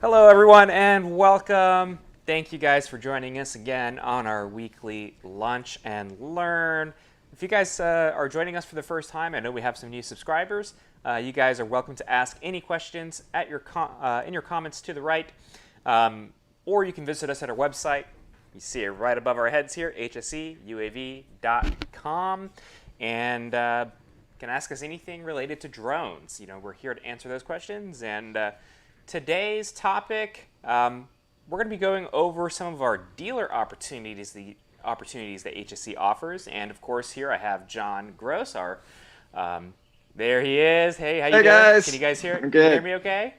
Hello, everyone, and welcome. Thank you guys for joining us again on our weekly Lunch and Learn. If you guys are joining us for the first time, I know we have some new subscribers. You guys are welcome to ask any questions at your in your comments to the right, or you can visit us at our website. You see it right above our heads here, hseuav.com, and can ask us anything related to drones. You know, we're here to answer those questions, and today's topic, we're going to be going over some of our dealer opportunities, the opportunities that HSE offers. And of course, here I have John Gross. There he is. Hey, how you doing? Guys. Can you guys hear? I'm Can you hear good. me okay?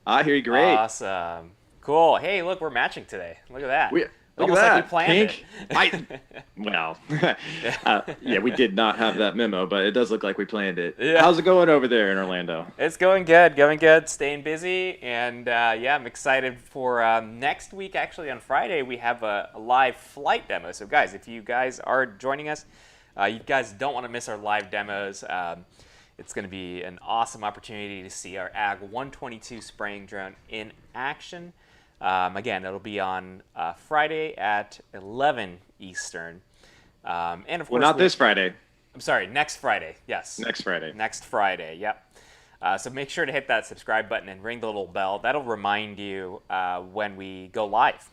I hear you great. Awesome. Cool. Hey, look, we're matching today. Look at that. Look Almost at that. like we planned Pink. it. Yeah, we did not have that memo, but it does look like we planned it. Yeah. How's it going over there in Orlando? It's going good, staying busy, and yeah, I'm excited for next week. Actually, on Friday, we have a live flight demo. So guys, if you guys are joining us, you guys don't want to miss our live demos. It's going to be an awesome opportunity to see our Ag 122 spraying drone in action. Again, it'll be on Friday at 11 Eastern. And of course, Well, not this Friday. I'm sorry, next Friday. Yes. Next Friday. Next Friday, yep. So make sure to hit that subscribe button and ring the little bell. That'll remind you when we go live.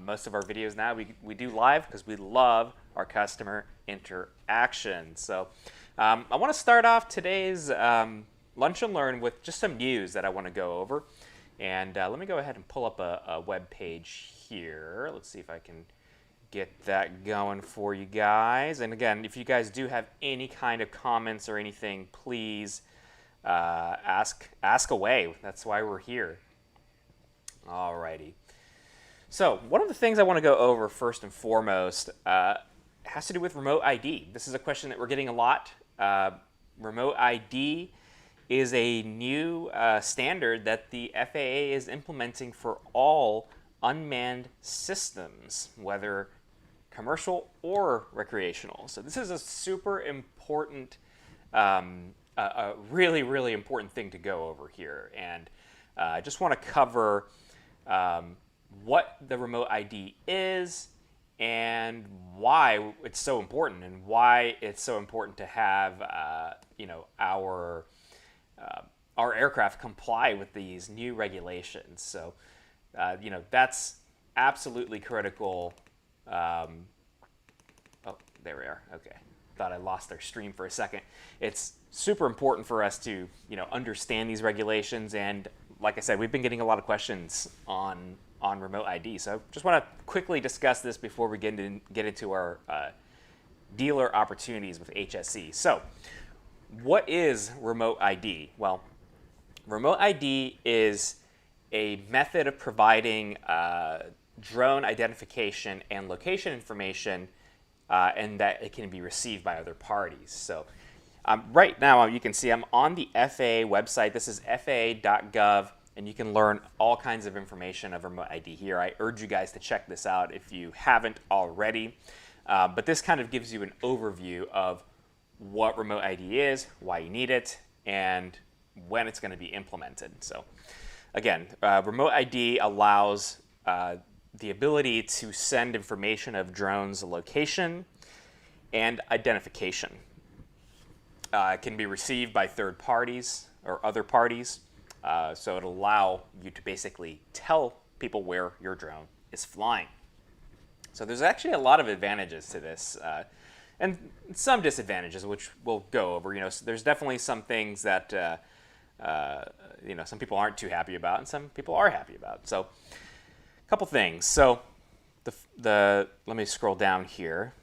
Most of our videos now, we do live because we love our customer interaction. So I want to start off today's Lunch and Learn with just some news that I want to go over. And let me go ahead and pull up a web page here. Let's see if I can get that going for you guys. And again, if you guys do have any kind of comments or anything, please ask away. That's why we're here. Alrighty. So one of the things I want to go over first and foremost has to do with remote ID. This is a question that we're getting a lot. Remote ID is a new standard that the FAA is implementing for all unmanned systems, whether commercial or recreational. So this is a super important, a really, really important thing to go over here. And I just want to cover what the remote ID is and why it's so important, and why it's so important to have our aircraft comply with these new regulations. So, that's absolutely critical. Oh, there we are. Okay. Thought I lost our stream for a second. It's super important for us to, understand these regulations. And like I said, we've been getting a lot of questions on remote ID. So I just want to quickly discuss this before we get into our dealer opportunities with HSE. So, what is remote ID? Well, remote ID is a method of providing drone identification and location information, and that it can be received by other parties. So right now, you can see I'm on the FAA website. This is faa.gov, and you can learn all kinds of information of remote ID here. I urge you guys to check this out if you haven't already. But this kind of gives you an overview of what remote ID is, why you need it, and when it's going to be implemented. So again, remote ID allows the ability to send information of drones' location and identification. It can be received by third parties or other parties, so it'll allow you to basically tell people where your drone is flying. So there's actually a lot of advantages to this, and some disadvantages, which we'll go over. So there's definitely some things that some people aren't too happy about, and some people are happy about. So a couple things. So let me scroll down here.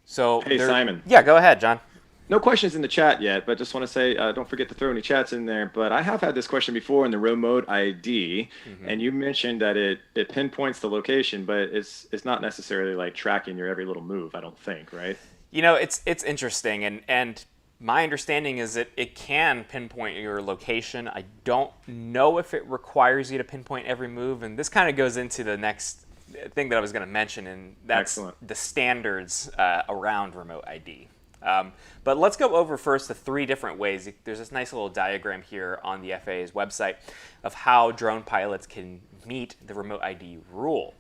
So Hey, Simon. Yeah, go ahead, John. No questions in the chat yet, but just want to say, don't forget to throw any chats in there. But I have had this question before in the remote ID, and you mentioned that it pinpoints the location, but it's not necessarily like tracking your every little move, I don't think, right? It's interesting, and my understanding is that it can pinpoint your location. I don't know if it requires you to pinpoint every move, and this kind of goes into the next thing that I was going to mention, and that's Excellent. the standards around remote ID. But let's go over first the 3 different ways. There's this nice little diagram here on the FAA's website of how drone pilots can meet the remote ID rule.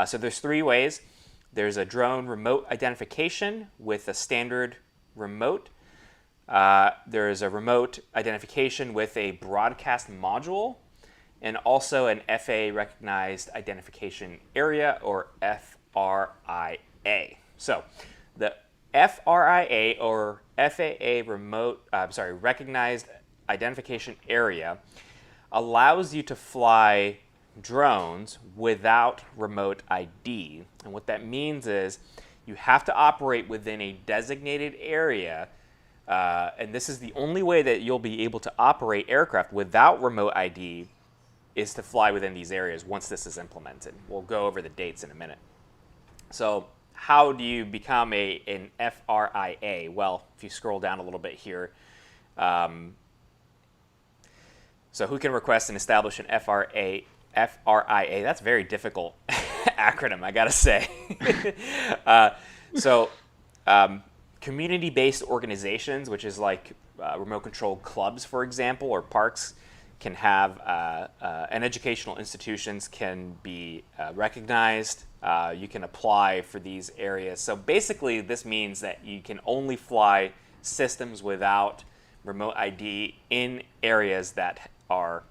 So there's 3 ways. There's a drone remote identification with a standard remote. There's a remote identification with a broadcast module, and also an FAA recognized identification area, or FRIA. So the FRIA, or FAA recognized identification area, allows you to fly drones without remote ID. And what that means is you have to operate within a designated area, and this is the only way that you'll be able to operate aircraft without remote ID, is to fly within these areas once this is implemented. We'll go over the dates in a minute. So how do you become an FRIA? Well, if you scroll down a little bit here, so who can request and establish an FRIA? That's a very difficult acronym, I gotta say. Community-based organizations, which is like remote control clubs, for example, or parks, can have, and educational institutions can be recognized. You can apply for these areas. So basically, this means that you can only fly systems without remote ID in areas that are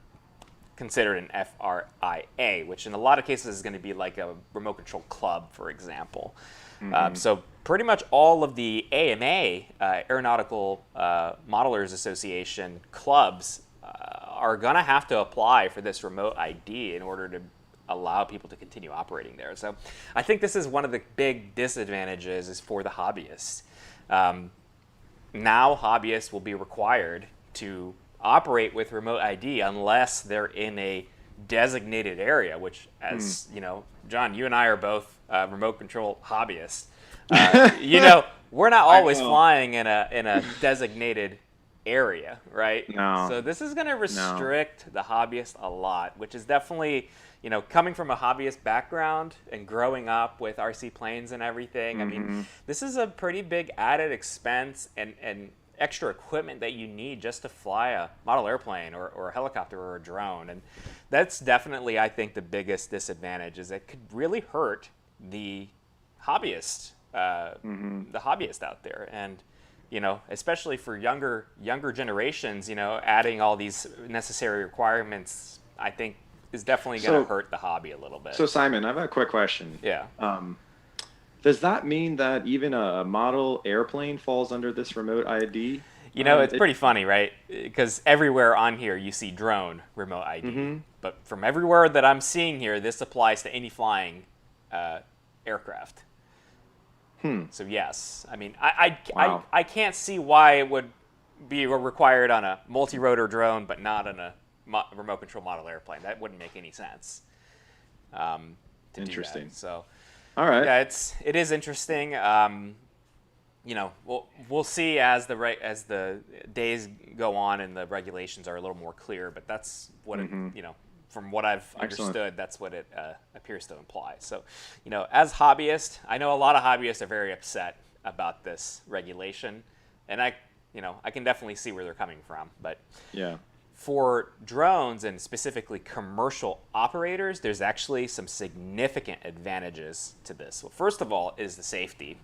considered an FRIA, which in a lot of cases is going to be like a remote control club, for example. So pretty much all of the AMA, Aeronautical Modelers Association clubs, are going to have to apply for this remote ID in order to allow people to continue operating there. So I think this is one of the big disadvantages is for the hobbyists. Now hobbyists will be required to operate with remote ID unless they're in a designated area, which, as you know, John, you and I are both remote control hobbyists. We're not always flying in a designated area, right? No. So this is going to restrict the hobbyist a lot, which is definitely, coming from a hobbyist background and growing up with RC planes and everything. I mean, this is a pretty big added expense and extra equipment that you need just to fly a model airplane or a helicopter or a drone. And that's definitely, I think, the biggest disadvantage, is it could really hurt the hobbyist, out there. And, especially for younger generations, adding all these necessary requirements, I think is definitely going to hurt the hobby a little bit. So Simon, I have a quick question. Yeah. Does that mean that even a model airplane falls under this remote ID? It's pretty funny, right? Because everywhere on here you see drone remote ID. But from everywhere that I'm seeing here, this applies to any flying aircraft. So yes, I mean, I can't see why it would be required on a multi-rotor drone, but not on a remote control model airplane. That wouldn't make any sense. Interesting. Do that. So, all right. Yeah, it is interesting. We'll see as the days go on and the regulations are a little more clear. But that's what from what I've understood, that's what it appears to imply. So, as hobbyists, I know a lot of hobbyists are very upset about this regulation, and I can definitely see where they're coming from. But yeah. For drones and specifically commercial operators, there's actually some significant advantages to this. Well, first of all is the safety.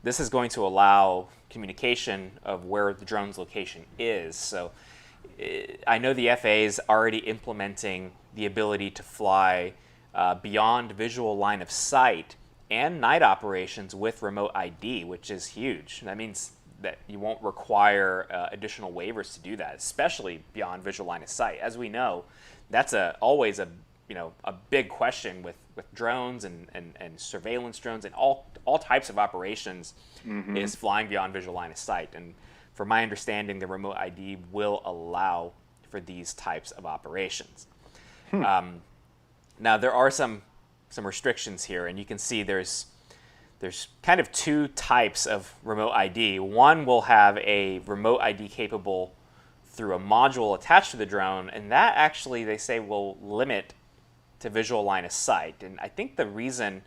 This is going to allow communication of where the drone's location is. So I know the FAA is already implementing the ability to fly beyond visual line of sight and night operations with remote ID, which is huge. That means that you won't require additional waivers to do that, especially beyond visual line of sight. As we know, that's always a big question with drones and surveillance drones and all types of operations, is flying beyond visual line of sight. And from my understanding, the remote ID will allow for these types of operations. Now there are some restrictions here, and you can see there's kind of 2 types of remote ID. One will have a remote ID capable through a module attached to the drone, and that actually, they say, will limit to visual line of sight. And I think the reason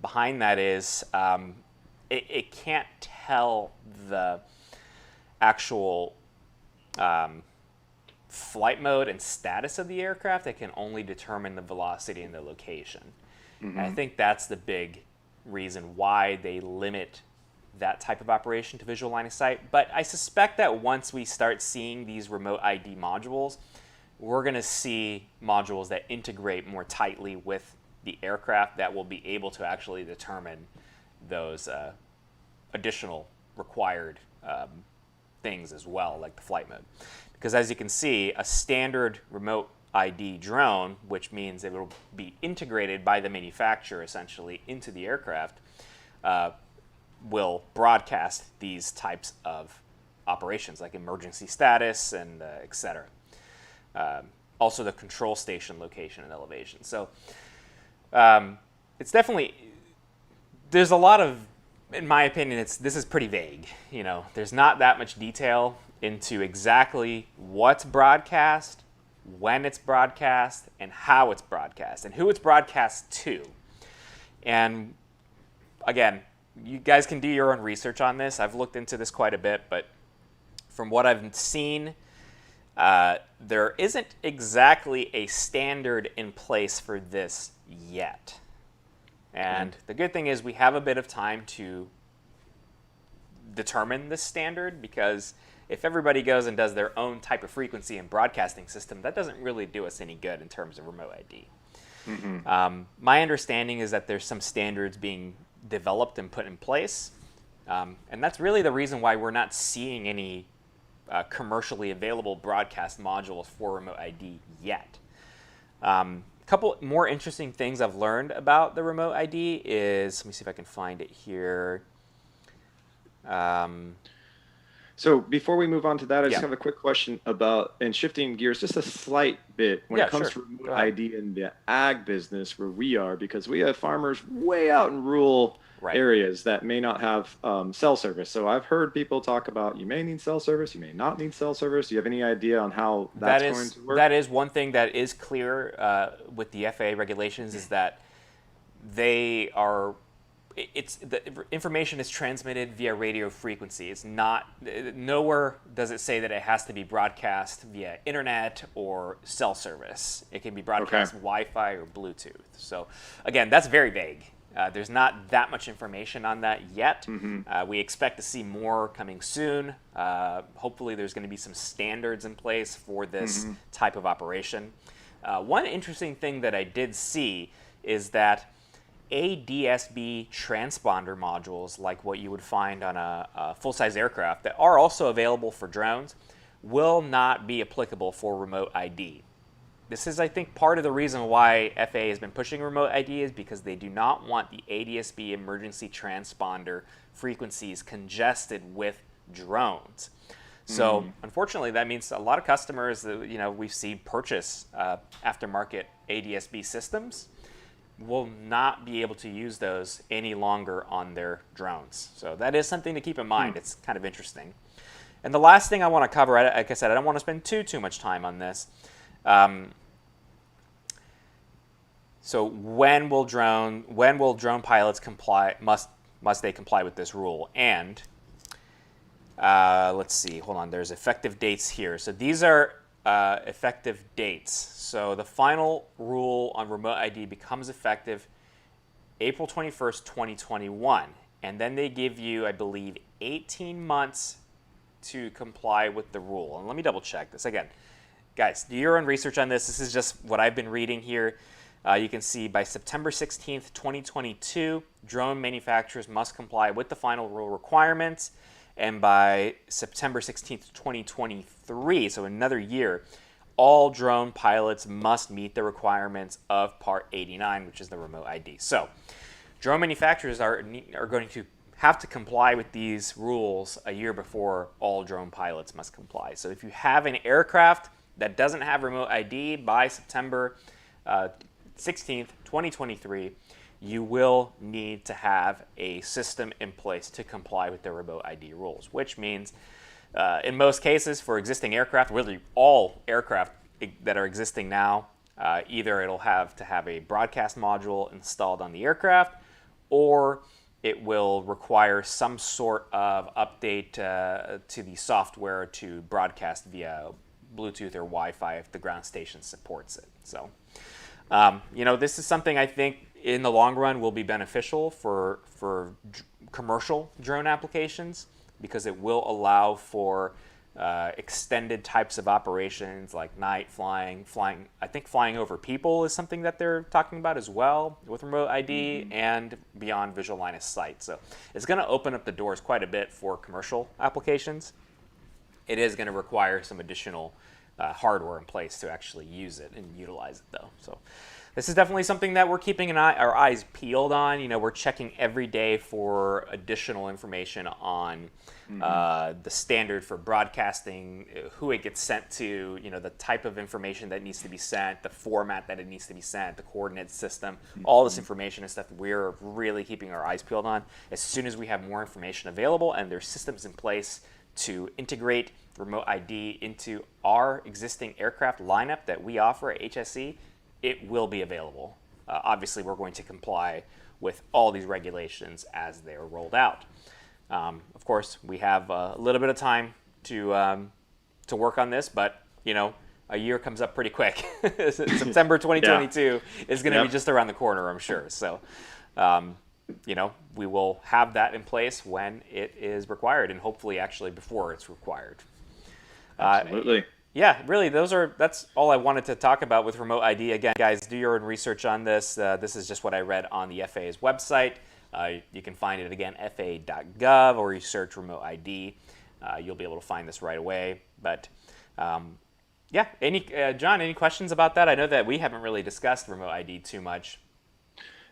behind that is it can't tell the actual flight mode and status of the aircraft. It can only determine the velocity and the location. And I think that's the big reason why they limit that type of operation to visual line of sight. But I suspect that once we start seeing these remote ID modules, we're going to see modules that integrate more tightly with the aircraft that will be able to actually determine those additional required things as well, like the flight mode. Because as you can see, a standard remote ID drone, which means it will be integrated by the manufacturer essentially into the aircraft, will broadcast these types of operations like emergency status and et cetera. Also the control station location and elevation. So it's definitely, there's a lot of, in my opinion, this is pretty vague. You know, there's not that much detail into exactly what's broadcast, when it's broadcast, and how it's broadcast, and who it's broadcast to. And again, you guys can do your own research on this. I've looked into this quite a bit, but from what I've seen, there isn't exactly a standard in place for this yet. And the good thing is we have a bit of time to determine this standard, because if everybody goes and does their own type of frequency and broadcasting system, that doesn't really do us any good in terms of remote ID. My understanding is that there's some standards being developed and put in place, and that's really the reason why we're not seeing any commercially available broadcast modules for remote ID yet. A couple more interesting things I've learned about the remote ID is, let me see if I can find it here. So before we move on to that, I just Yeah. have a quick question about, and shifting gears just a slight bit, when Yeah, it comes sure. to Go remote ahead. ID in the ag business where we are, because we have farmers way out in rural Right. areas that may not have cell service. So I've heard people talk about, you may need cell service, you may not need cell service. Do you have any idea on how that's going to work? That is one thing that is clear with the FAA regulations, is that they are, the information is transmitted via radio frequency. It's not, nowhere does it say that it has to be broadcast via internet or cell service. It can be broadcast Wi-Fi or Bluetooth. So again, that's very vague. There's not that much information on that yet. We expect to see more coming soon. Hopefully there's going to be some standards in place for this type of operation. One interesting thing that I did see is that ADSB transponder modules, like what you would find on a full-size aircraft that are also available for drones, will not be applicable for remote ID. This is, I think, part of the reason why FAA has been pushing remote ID, is because they do not want the ADSB emergency transponder frequencies congested with drones. So unfortunately, that means a lot of customers that we've seen purchase aftermarket ADSB systems will not be able to use those any longer on their drones. So that is something to keep in mind. It's kind of interesting. And the last thing I want to cover, like I said, I don't want to spend too much time on this. So when will drone pilots comply? Must they comply with this rule? And let's see. Hold on. There's effective dates here. So these are effective dates. So the final rule on remote ID becomes effective April 21st, 2021. And then they give you, I believe, 18 months to comply with the rule. And let me double check this. Again, guys, do your own research on this. This is just what I've been reading here. You can see by September 16th, 2022, drone manufacturers must comply with the final rule requirements. And by September 16th, 2023, so another year, all drone pilots must meet the requirements of Part 89, which is the remote ID. So drone manufacturers are going to have to comply with these rules a year before all drone pilots must comply. So if you have an aircraft that doesn't have remote ID by September 16th, 2023, you will need to have a system in place to comply with the remote ID rules, which means in most cases for existing aircraft, really all aircraft that are existing now, either it'll have to have a broadcast module installed on the aircraft, or it will require some sort of update to the software to broadcast via Bluetooth or Wi-Fi if the ground station supports it. So, this is something I think in the long run will be beneficial for commercial drone applications, because it will allow for extended types of operations like night flying. I think flying over people is something that they're talking about as well with remote ID, and beyond visual line of sight. So it's going to open up the doors quite a bit for commercial applications. It is going to require some additional hardware in place to actually use it and utilize it, though. So this is definitely something that we're keeping our eyes peeled on. We're checking every day for additional information on the standard for broadcasting, who it gets sent to, the type of information that needs to be sent, the format that it needs to be sent, the coordinate system. All this information is stuff we're really keeping our eyes peeled on. As soon as we have more information available and there's systems in place to integrate remote ID into our existing aircraft lineup that we offer at HSE, it will be available. Obviously, we're going to comply with all these regulations as they are rolled out. Of course, we have a little bit of time to work on this, but a year comes up pretty quick. September 2022 is going to be just around the corner, I'm sure. So, we will have that in place when it is required, and hopefully actually before it's required. Absolutely. Yeah, really, that's all I wanted to talk about with remote ID. Again, guys, do your own research on this. This is just what I read on the FAA's website. You can find it again, faa.gov, or you search remote ID. You'll be able to find this right away. But John, any questions about that? I know that we haven't really discussed remote ID too much.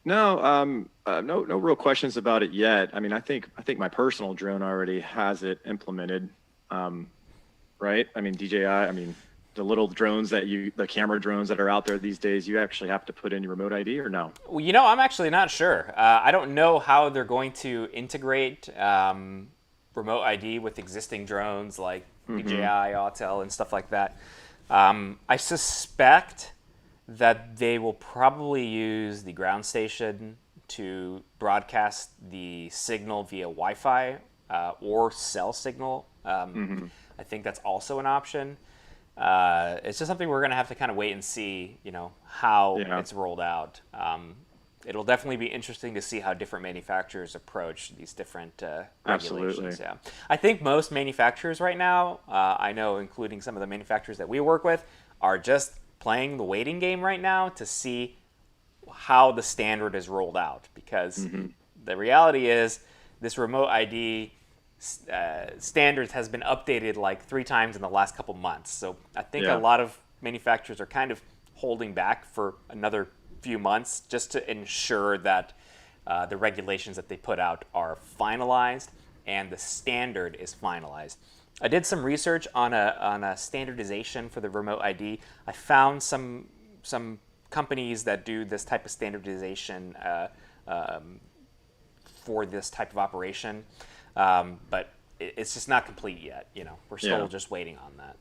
No, no real questions about it yet. I mean, I think my personal drone already has it implemented. Right? I mean, DJI, the little drones the camera drones that are out there these days, you actually have to put in your remote ID or no? Well, I'm actually not sure. I don't know how they're going to integrate remote ID with existing drones like DJI, Autel, and stuff like that. I suspect that they will probably use the ground station to broadcast the signal via Wi-Fi or cell signal. I think that's also an option. It's just something we're going to have to kind of wait and see, how it's rolled out. It'll definitely be interesting to see how different manufacturers approach these different regulations. Absolutely. Yeah, I think most manufacturers right now, I know, including some of the manufacturers that we work with, are just playing the waiting game right now to see how the standard is rolled out. Because the reality is, this remote ID standards has been updated like 3 times in the last couple months. So I think a lot of manufacturers are kind of holding back for another few months just to ensure that the regulations that they put out are finalized and the standard is finalized. I did some research on a standardization for the remote ID. I found some companies that do this type of standardization for this type of operation. But it's just not complete yet. We're still just waiting on that.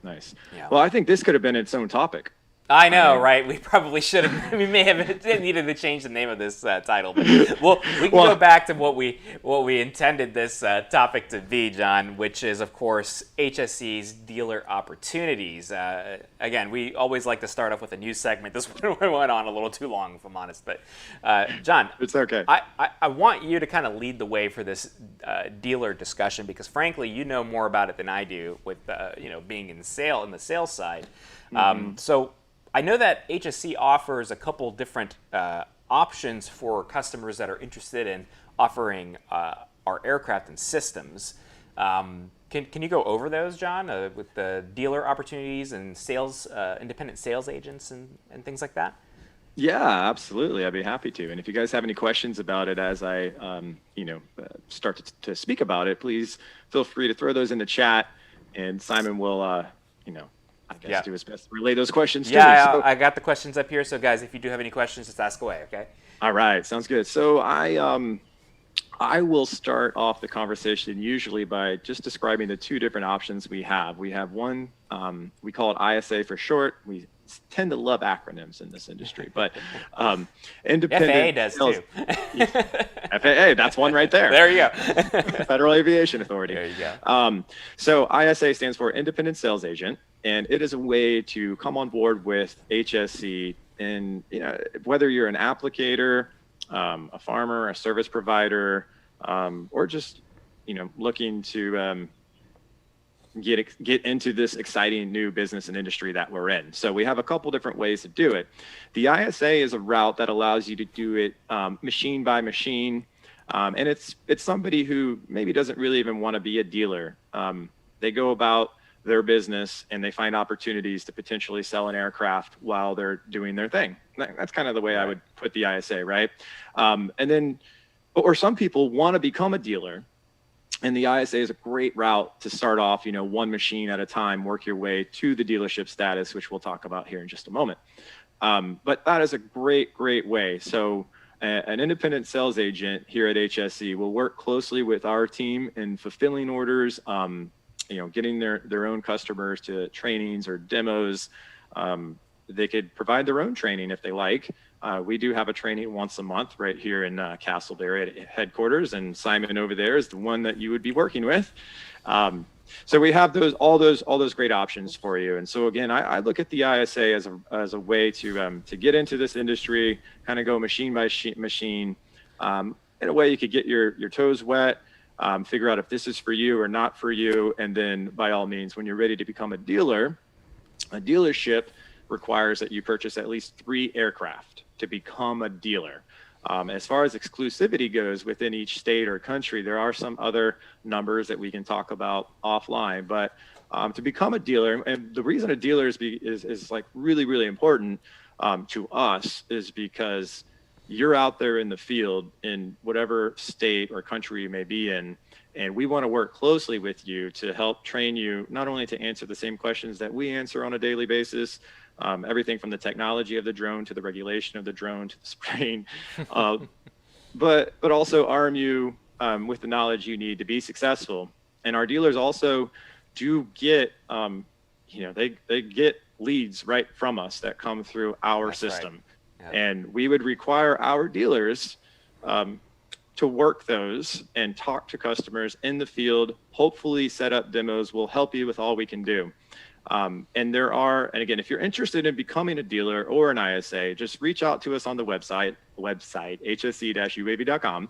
Nice. Yeah. Well, I think this could have been its own topic. I know, right? We probably should have. We may have needed to change the name of this title, but we can go back to what we intended this topic to be, John, which is, of course, HSE's dealer opportunities. Again, we always like to start off with a news segment. This one went on a little too long, if I'm honest. But John, it's okay. I want you to kind of lead the way for this dealer discussion, because frankly, you know more about it than I do with being in the sales side. So I know that HSE offers a couple different options for customers that are interested in offering our aircraft and systems. Can you go over those, John, with the dealer opportunities and sales, independent sales agents and things like that? Yeah, absolutely. I'd be happy to. And if you guys have any questions about it as I, start to speak about it, please feel free to throw those in the chat, and Simon will, I guess do his best to relay those questions to me. So. I got the questions up here. So, guys, if you do have any questions, just ask away, okay? All right, sounds good. So I will start off the conversation usually by just describing the 2 different options we have. We have one We call it ISA for short. We tend to love acronyms in this industry, but FAA independent does sales, too. FAA, that's one right there. There you go. Federal Aviation Authority. There you go. So ISA stands for Independent Sales Agent, and it is a way to come on board with HSE. And whether you're an applicator, a farmer, a service provider, or just looking to get into this exciting new business and industry that we're in. So we have a couple different ways to do it. The ISA is a route that allows you to do it machine by machine. And it's somebody who maybe doesn't really even want to be a dealer. They go about their business and they find opportunities to potentially sell an aircraft while they're doing their thing. That's kind of the way I would put the ISA, right? Or some people want to become a dealer. And the ISA is a great route to start off, one machine at a time, work your way to the dealership status, which we'll talk about here in just a moment. But that is a great way. So an independent sales agent here at HSE will work closely with our team in fulfilling orders, getting their own customers to trainings or demos. They could provide their own training if they like. We do have a training once a month right here in Castleberry at headquarters, and Simon over there is the one that you would be working with. So we have all those great options for you. And so again, I look at the ISA as a way to get into this industry, kind of go machine by machine. In a way, you could get your toes wet, figure out if this is for you or not for you, and then by all means, when you're ready to become a dealer, a dealership requires that you purchase at least 3 aircraft to become a dealer. As far as exclusivity goes within each state or country, there are some other numbers that we can talk about offline, but to become a dealer, and the reason a dealer is like really important to us is because you're out there in the field in whatever state or country you may be in, and we want to work closely with you to help train you not only to answer the same questions that we answer on a daily basis, everything from the technology of the drone to the regulation of the drone to the spraying, but also arm you with the knowledge you need to be successful. And our dealers also do get, they get leads right from us that come through our system. Right. Yep. And we would require our dealers to work those and talk to customers in the field, hopefully set up demos. We'll help you with all we can do. And again, if you're interested in becoming a dealer or an ISA, just reach out to us on the website, hse-uav.com.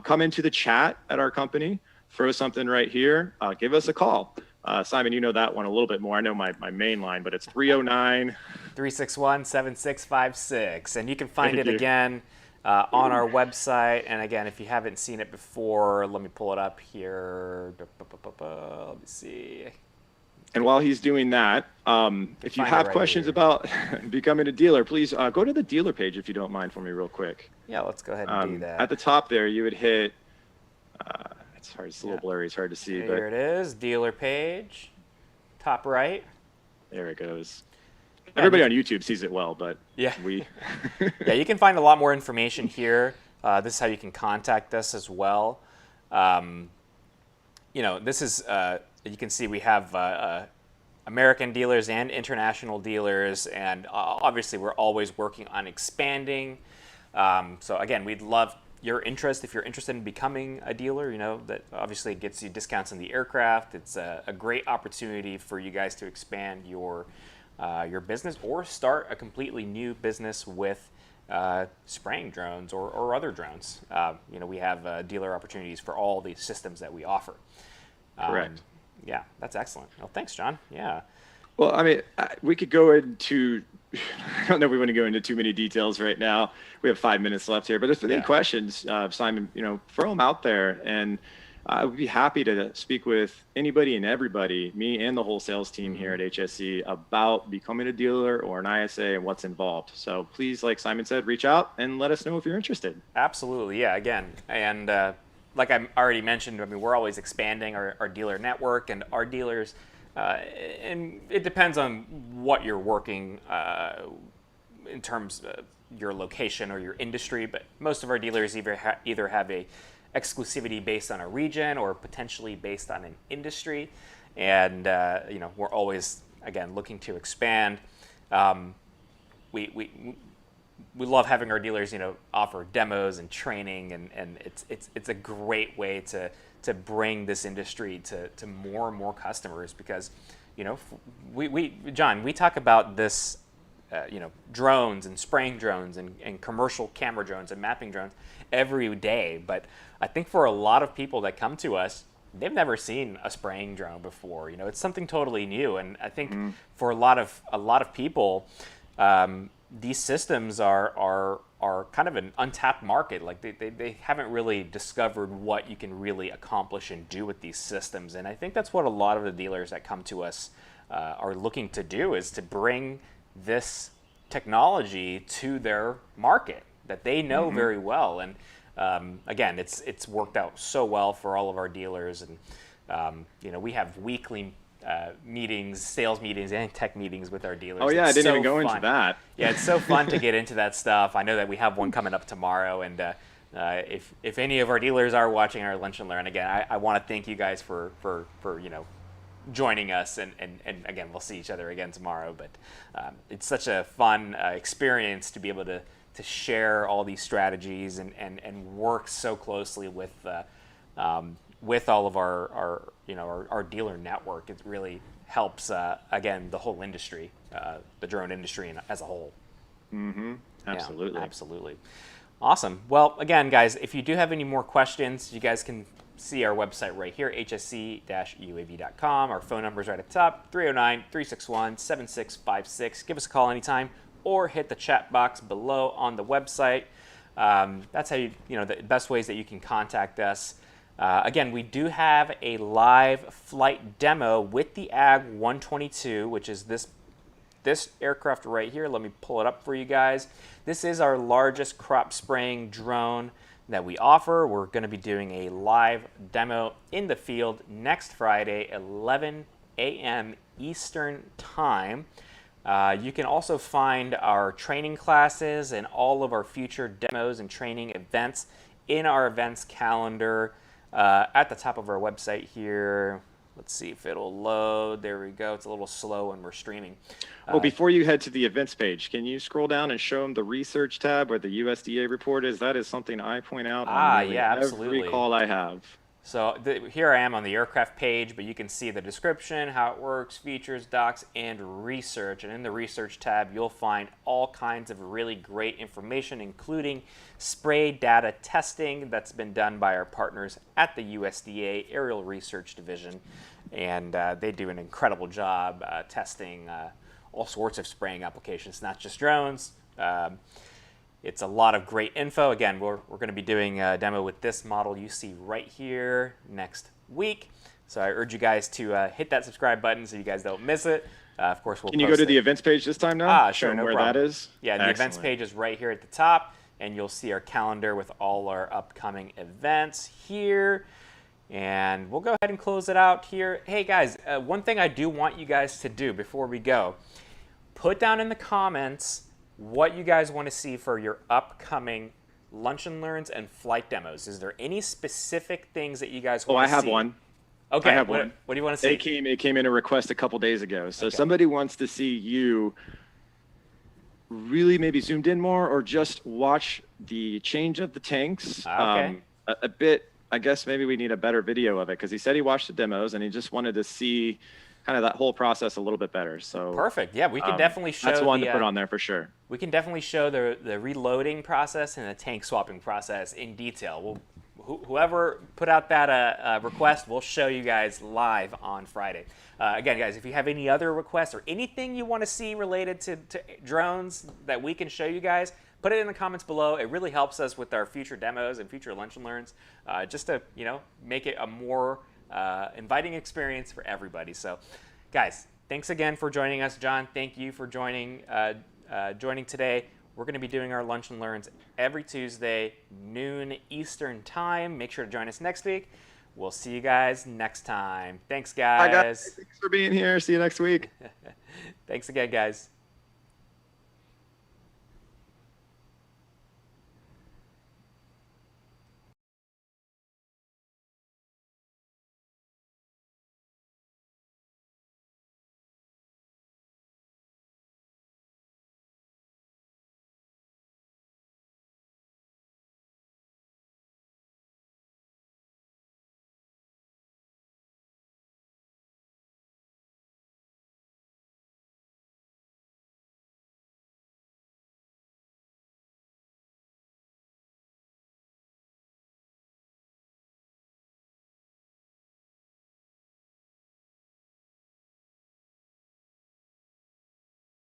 Come into the chat at our company, throw something right here, give us a call. Simon, you know that one a little bit more. I know my main line, but it's 309-361-7656. And you can find it again on our website. And again, if you haven't seen it before, let me pull it up here. Let me see. And while he's doing that, if you have questions about becoming a dealer, please go to the dealer page if you don't mind for me real quick. Yeah, let's go ahead and do that. At the top there, you would hit, it's hard, it's a little blurry, it's hard to see. There it is, dealer page, top right. There it goes. Everybody on YouTube sees it well, but yeah, we... Yeah, you can find a lot more information here. This is how you can contact us as well. This is... you can see we have American dealers and international dealers, and obviously we're always working on expanding. So again, we'd love your interest. If you're interested in becoming a dealer, that obviously gets you discounts on the aircraft. It's a great opportunity for you guys to expand your business or start a completely new business with spraying drones or other drones. We have dealer opportunities for all the systems that we offer. Correct. Yeah, that's excellent. Well, thanks, John. Yeah. Well, I mean, we could go into, I don't know if we want to go into too many details right now. We have 5 minutes left here, but if there are any questions, Simon, throw them out there. And I would be happy to speak with anybody and everybody, me and the whole sales team here at HSE, about becoming a dealer or an ISA and what's involved. So please, like Simon said, reach out and let us know if you're interested. Absolutely. Yeah, again. And like I already mentioned, we're always expanding our dealer network, and our dealers, and it depends on what you're working in terms of your location or your industry, but most of our dealers either have a exclusivity based on a region or potentially based on an industry. and we're always again looking to expand. Um, we love having our dealers, offer demos and training, and it's a great way to bring this industry to more and more customers because, John, we talk about this, drones and spraying drones and commercial camera drones and mapping drones every day, but I think for a lot of people that come to us, they've never seen a spraying drone before. It's something totally new, and I think for a lot of people, these systems are kind of an untapped market. Like they haven't really discovered what you can really accomplish and do with these systems. And I think that's what a lot of the dealers that come to us are looking to do, is to bring this technology to their market that they know very well. And again, it's worked out so well for all of our dealers. And we have weekly meetings, sales meetings, and tech meetings with our dealers. Oh yeah, It's I didn't so even go fun. into that. Yeah, it's so fun to get into that stuff. I know that we have one coming up tomorrow, and if any of our dealers are watching our Lunch and Learn, again, I want to thank you guys for joining us, and again, we'll see each other again tomorrow. But it's such a fun experience to be able to share all these strategies and work so closely with all of our dealer network. It really helps, again, the whole industry, the drone industry as a whole. Absolutely. Yeah, absolutely. Awesome. Well, again, guys, if you do have any more questions, you guys can see our website right here, hsc-uav.com. Our phone number is right at the top, 309-361-7656. Give us a call anytime, or hit the chat box below on the website. That's how the best ways that you can contact us. Again, we do have a live flight demo with the AG 122, which is this aircraft right here. Let me pull it up for you guys. This is our largest crop spraying drone that we offer. We're going to be doing a live demo in the field next Friday, 11 a.m. Eastern Time. You can also find our training classes and all of our future demos and training events in our events calendar at the top of our website here. Let's see if it'll load. There we go. It's a little slow when we're streaming. Before you head to the events page, can you scroll down and show them the research tab where the USDA report is? That is something I point out on nearly absolutely. every call I have. So here I am on the aircraft page, but you can see the description, how it works, features, docs, and research. And in the research tab, you'll find all kinds of really great information, including spray data testing that's been done by our partners at the USDA Aerial Research Division. And they do an incredible job testing all sorts of spraying applications, not just drones. It's a lot of great info. Again, we're going to be doing a demo with this model you see right here next week. So I urge you guys to hit that subscribe button so you guys don't miss it. Of course, we'll Can you go to the events page this time now? Sure, no where problem. that is? Yeah, the events page is right here at the top, and you'll see our calendar with all our upcoming events here. And we'll go ahead and close it out here. Hey guys, one thing I do want you guys to do before we go, put down in the comments what you guys want to see for your upcoming lunch and learns and flight demos. Is there any specific things that you guys want to see? I have one. Okay, I have what one. do you want to see? It came in a request a couple days ago. So Okay. somebody wants to see you really maybe zoomed in more, or just watch the change of the tanks. Okay. A bit, I guess maybe we need a better video of it, because he said he watched the demos and he just wanted to see kind of that whole process a little bit better. So Perfect. Yeah, we can definitely show that's one to put on there for sure. We can definitely show the reloading process and the tank swapping process in detail. Whoever put out that request, we'll show you guys live on Friday. Again, guys, if you have any other requests or anything you want to see related to drones that we can show you guys, put it in the comments below. It really helps us with our future demos and future lunch and learns, just to make it a more inviting experience for everybody. So, guys, thanks again for joining us. John, thank you for joining today. We're going to be doing our lunch and learns every Tuesday, noon Eastern Time. Make sure to join us next week. We'll see you guys next time. Thanks, guys. Bye, guys. Thanks for being here. See you next week. Thanks again, guys.